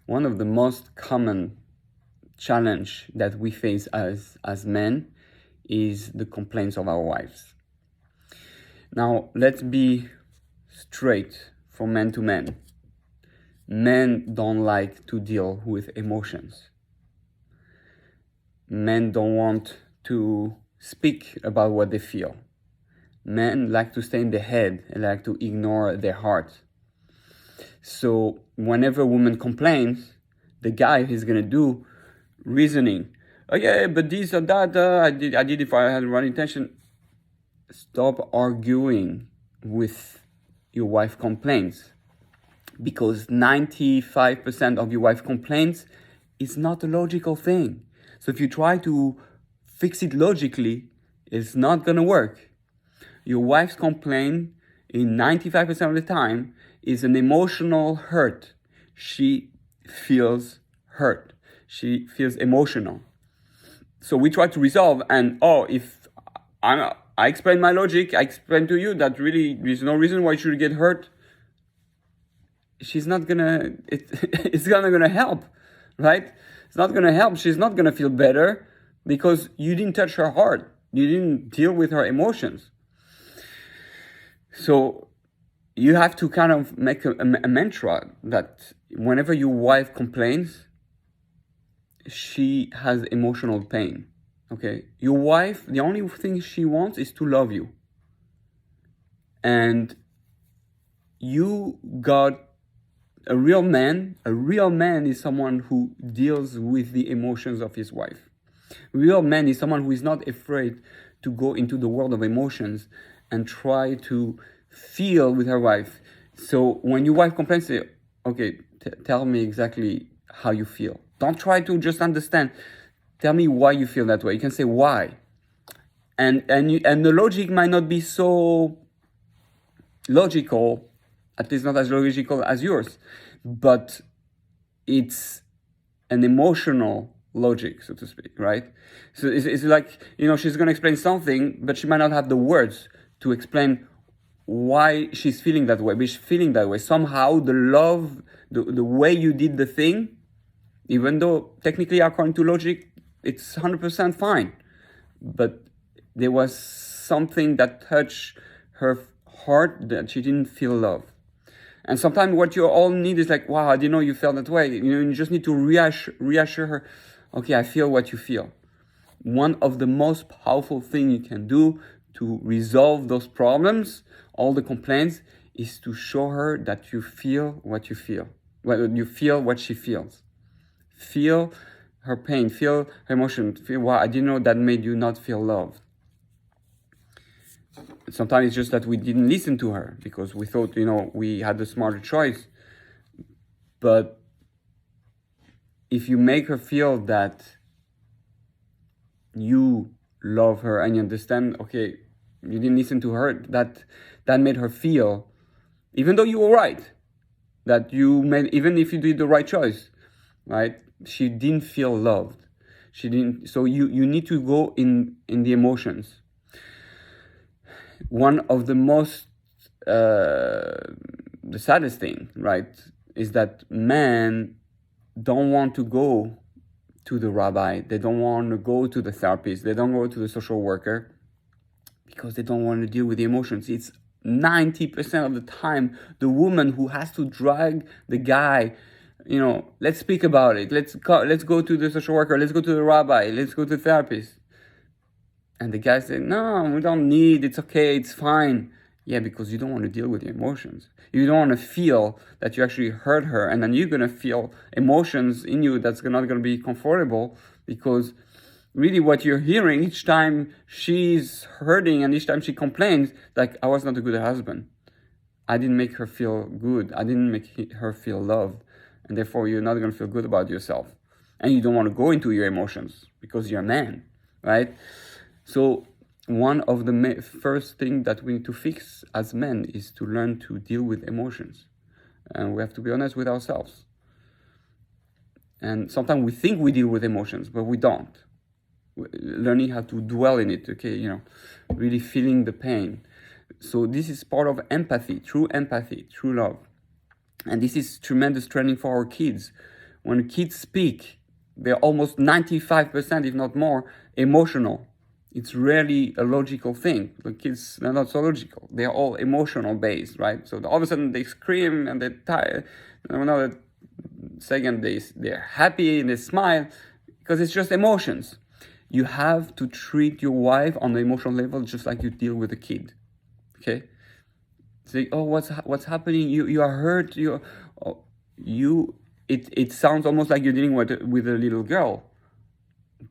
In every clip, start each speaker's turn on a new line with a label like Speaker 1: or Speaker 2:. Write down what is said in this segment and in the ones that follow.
Speaker 1: One of the most common challenge that we face as men is the complaints of our wives. Now, let's be straight from man to man. Men don't like to deal with emotions. Men don't want to speak about what they feel. Men like to stay in their head and like to ignore their heart. So whenever a woman complains, the guy is gonna do reasoning. Oh yeah, but this or that, I did if I had the right intention. Stop arguing with your wife complaints, because 95% of your wife complaints is not a logical thing. So if you try to fix it logically, it's not gonna work. Your wife's complaint in 95% of the time is an emotional hurt. She feels hurt. She feels emotional. So we try to resolve, and if I explain my logic, I explain to you that really there's no reason why you should get hurt. She's not gonna, it's not gonna help, right? It's not gonna help. She's not gonna feel better because you didn't touch her heart. You didn't deal with her emotions. So you have to kind of make a mantra that whenever your wife complains, she has emotional pain. Okay, your wife, the only thing she wants is to love you. And you got a real man. A real man is someone who deals with the emotions of his wife. A real man is someone who is not afraid to go into the world of emotions and try to feel with her wife. So when your wife complains, say, okay, tell me exactly how you feel. Don't try to just understand. Tell me why you feel that way. You can say why. And the logic might not be so logical, at least not as logical as yours, but it's an emotional logic, so to speak, right? So it's like, she's going to explain something, but she might not have the words to explain why she's feeling that way, but she's feeling that way. Somehow the love, the way you did the thing, even though technically according to logic, it's 100% fine, but there was something that touched her heart that she didn't feel love. And sometimes what you all need is like, wow, I didn't know you felt that way. You just need to reassure her, okay, I feel what you feel. One of the most powerful things you can do to resolve those problems, all the complaints, is to show her that you feel what you feel. Well, you feel what she feels. Feel her pain, feel her emotion, feel, wow, I didn't know that made you not feel loved. Sometimes it's just that we didn't listen to her because we thought, we had the smarter choice. But if you make her feel that you love her and you understand, okay, you didn't listen to her, that made her feel, even though you were right, that you made, even if you did the right choice, right? She didn't feel loved. She didn't. So you need to go in the emotions. One of the most, the saddest thing, right, is that men don't want to go to the rabbi. They don't want to go to the therapist. They don't go to the social worker because they don't want to deal with the emotions. It's 90% of the time the woman who has to drag the guy, let's speak about it. Let's go to the social worker. Let's go to the rabbi. Let's go to the therapist. And the guy said, no, we don't need, it's okay, it's fine. Yeah, because you don't want to deal with the emotions. You don't want to feel that you actually hurt her, and then you're going to feel emotions in you that's not going to be comfortable, because really what you're hearing each time she's hurting and each time she complains, like, I was not a good husband. I didn't make her feel good. I didn't make her feel loved. And therefore, you're not going to feel good about yourself. And you don't want to go into your emotions because you're a man, right? So one of the first things that we need to fix as men is to learn to deal with emotions. And we have to be honest with ourselves. And sometimes we think we deal with emotions, but we don't. Learning how to dwell in it, okay, really feeling the pain. So this is part of empathy, true love. And this is tremendous training for our kids. when kids speak, they're almost 95%, if not more, emotional. It's rarely a logical thing. The kids, they're not so logical. They're all emotional based, right? So all of a sudden they scream and they're tired. Another second they're happy and they smile because it's just emotions. You have to treat your wife on the emotional level just like you deal with a kid. Okay? Say, oh, what's happening? You are hurt. It sounds almost like you're dealing with a little girl,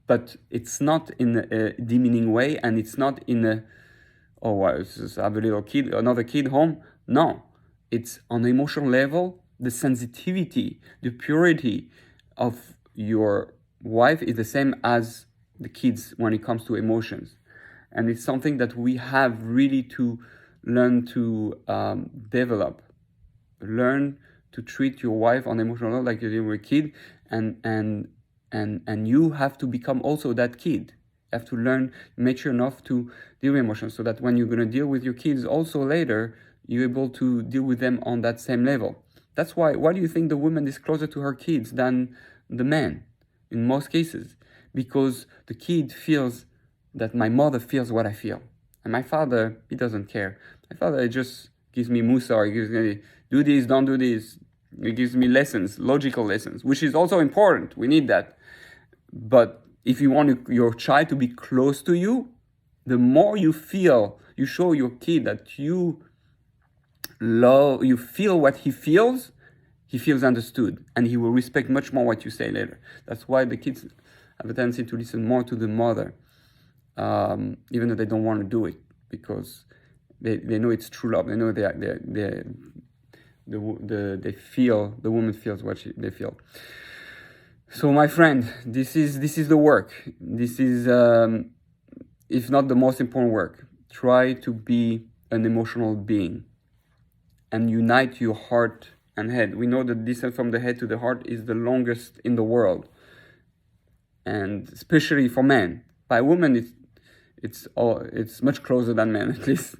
Speaker 1: but it's not in a demeaning way, and it's not in a, oh, well, just have a little kid, another kid home. No, it's on the emotional level. The sensitivity, the purity of your wife is the same as the kids when it comes to emotions, and it's something that we have really to learn to develop. Learn to treat your wife on emotional level like you're dealing with a kid, and you have to become also that kid. You have to learn, mature enough to deal with emotions, so that when you're going to deal with your kids also later, you're able to deal with them on that same level. That's why do you think the woman is closer to her kids than the man in most cases? Because the kid feels that my mother feels what I feel, and my father, he doesn't care. My father just gives me musar, he gives me, do this, don't do this. He gives me lessons, logical lessons, which is also important. We need that. But if you want your child to be close to you, the more you show your kid that you feel what he feels understood, and he will respect much more what you say later. That's why the kids have a tendency to listen more to the mother, even though they don't want to do it, because they know it's true love. They know they feel, the woman feels what they feel. So my friend, this is the work. This is, if not the most important work. Try to be an emotional being and unite your heart and head. We know that distance from the head to the heart is the longest in the world, and especially for men. By women, it's much closer than men, at least.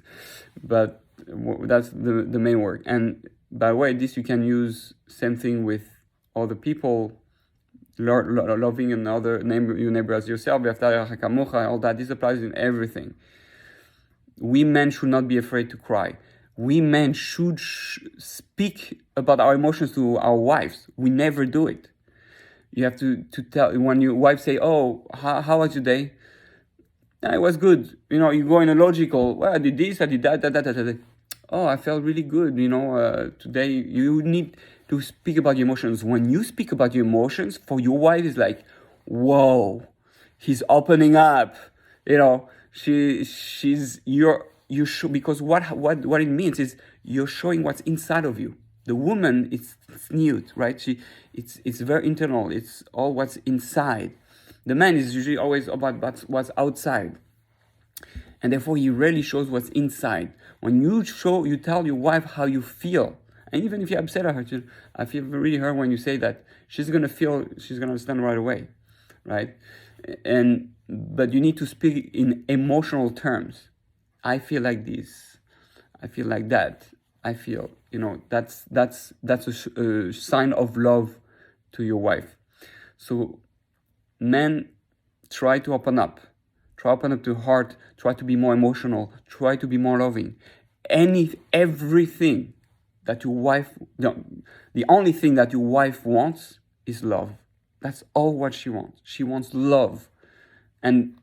Speaker 1: But that's the main work. And by the way, this you can use same thing with other people, loving another, your neighbor as yourself, all that. This applies in everything. We men should not be afraid to cry. We men should speak about our emotions to our wives. We never do it. You have to tell, when your wife say, oh, how was your day? It was good. You go in a logical, well, I did this, I did that. Oh, I felt really good. Today you need to speak about your emotions. When you speak about your emotions, for your wife, it's like, whoa, he's opening up. She's you show, because what it means is you're showing what's inside of you. The woman is nude, right? It's very internal. It's all what's inside. The man is usually always about what's outside, and therefore he rarely shows what's inside. When you tell your wife how you feel, and even if you're upset at her, I feel really hurt when you say that. She's gonna understand right away, right? But you need to speak in emotional terms. I feel like this. I feel like that. I feel, that's a sign of love to your wife. So men, try to open up. Try to open up to heart. Try to be more emotional. Try to be more loving. Everything that your wife, the only thing that your wife wants is love. That's all what she wants. She wants love. And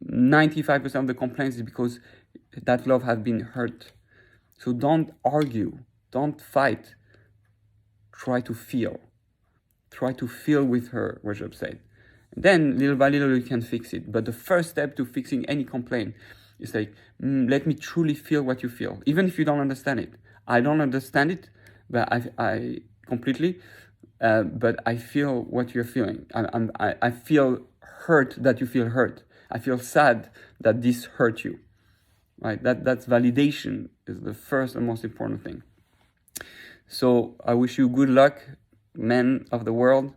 Speaker 1: 95% of the complaints is because that love has been hurt. So don't argue. Don't fight. Try to feel. Try to feel with her what you're upset. Then little by little you can fix it. But the first step to fixing any complaint is like, let me truly feel what you feel, even if you don't understand it. I don't understand it, but I completely, but I feel what you're feeling. I feel hurt that you feel hurt. I feel sad that this hurt you. Right? That's validation is the first and most important thing. So I wish you good luck, men of the world.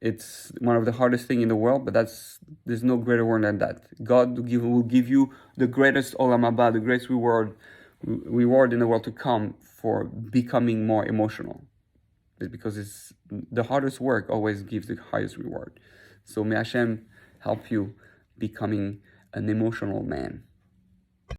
Speaker 1: It's one of the hardest things in the world, but there's no greater word than that. God will give you the greatest olam haba, the greatest reward in the world to come for becoming more emotional. because it's the hardest work always gives the highest reward. So may Hashem help you becoming an emotional man.